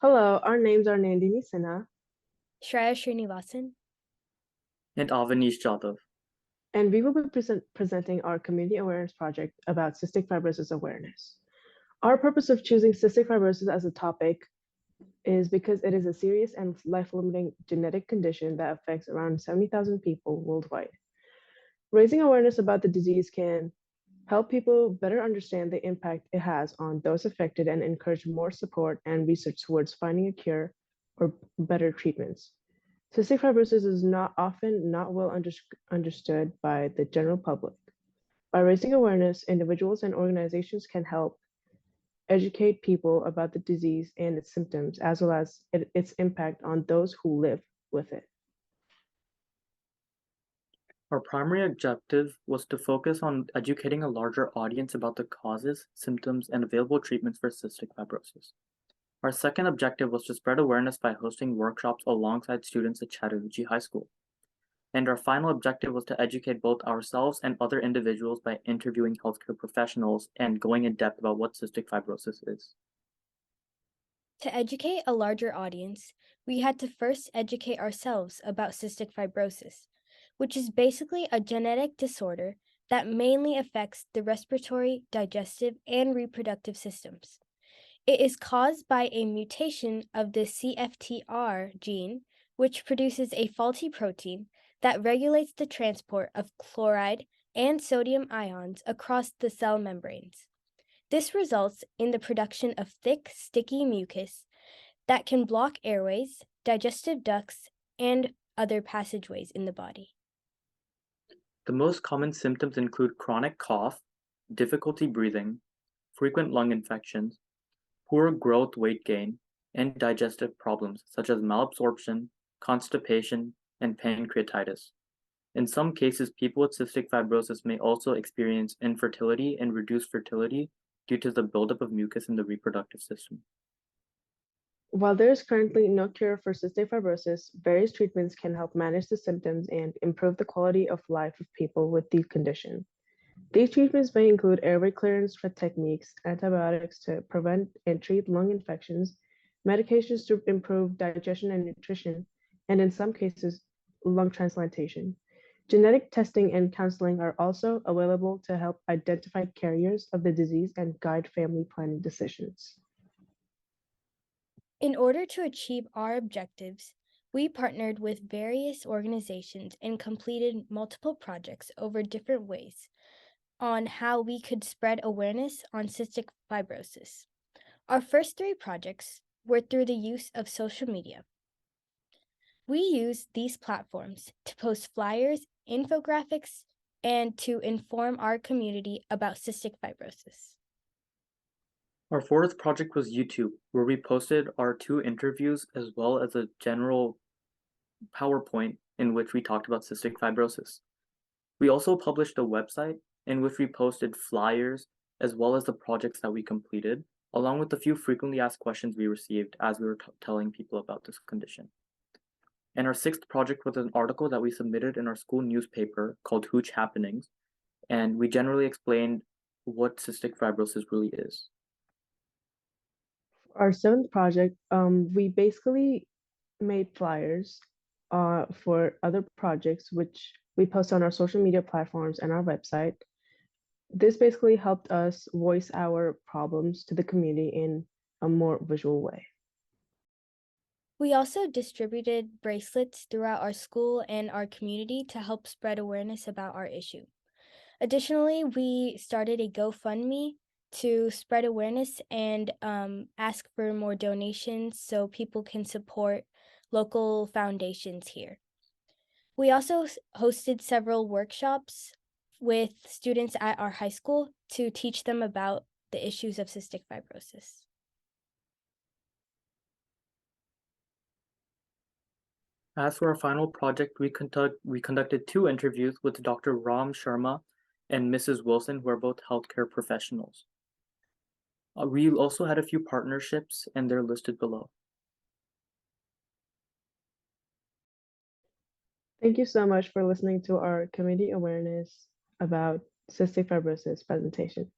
Hello, our names are Nandini Sinha, Shreya Srinivasan. and Avanish Jadhav. and we will be presenting our community awareness project about cystic fibrosis awareness. Our purpose of choosing cystic fibrosis as a topic is because it is a serious and life-limiting genetic condition that affects around 70,000 people worldwide. Raising awareness about the disease can help people better understand the impact it has on those affected and encourage more support and research towards finding a cure or better treatments. Cystic fibrosis is often not well understood by the general public. By raising awareness, individuals and organizations can help educate people about the disease and its symptoms, as well as its impact on those who live with it. Our primary objective was to focus on educating a larger audience about the causes, symptoms, and available treatments for cystic fibrosis. Our second objective was to spread awareness by hosting workshops alongside students at Chattahoochee High School. And our final objective was to educate both ourselves and other individuals by interviewing healthcare professionals and going in depth about what cystic fibrosis is. To educate a larger audience, we had to first educate ourselves about cystic fibrosis, which is basically a genetic disorder that mainly affects the respiratory, digestive, and reproductive systems. It is caused by a mutation of the CFTR gene, which produces a faulty protein that regulates the transport of chloride and sodium ions across the cell membranes. This results in the production of thick, sticky mucus that can block airways, digestive ducts, and other passageways in the body. The most common symptoms include chronic cough, difficulty breathing, frequent lung infections, poor growth weight gain, and digestive problems such as malabsorption, constipation, and pancreatitis. In some cases, people with cystic fibrosis may also experience infertility and reduced fertility due to the buildup of mucus in the reproductive system. While there is currently no cure for cystic fibrosis, various treatments can help manage the symptoms and improve the quality of life of people with the condition. These treatments may include airway clearance techniques, antibiotics to prevent and treat lung infections, medications to improve digestion and nutrition, and in some cases, lung transplantation. Genetic testing and counseling are also available to help identify carriers of the disease and guide family planning decisions. In order to achieve our objectives, we partnered with various organizations and completed multiple projects over different ways on how we could spread awareness on cystic fibrosis. Our first three projects were through the use of social media. We used these platforms to post flyers, infographics, and to inform our community about cystic fibrosis. Our fourth project was YouTube, where we posted our 2 interviews as well as a general PowerPoint in which we talked about cystic fibrosis. We also published a website in which we posted flyers as well as the projects that we completed, along with the few frequently asked questions we received as we were telling people about this condition. And our sixth project was an article that we submitted in our school newspaper called Hooch Happenings, and we generally explained what cystic fibrosis really is. Our seventh project, we basically made flyers for other projects, which we post on our social media platforms and our website. This basically helped us voice our problems to the community in a more visual way. We also distributed bracelets throughout our school and our community to help spread awareness about our issue. Additionally, we started a GoFundMe to spread awareness and ask for more donations so people can support local foundations here. We also hosted several workshops with students at our high school to teach them about the issues of cystic fibrosis. As for our final project, we conducted 2 interviews with Dr. Ram Sharma and Mrs. Wilson, who are both healthcare professionals. We also had a few partnerships, and they're listed below. Thank you so much for listening to our community awareness about cystic fibrosis presentation.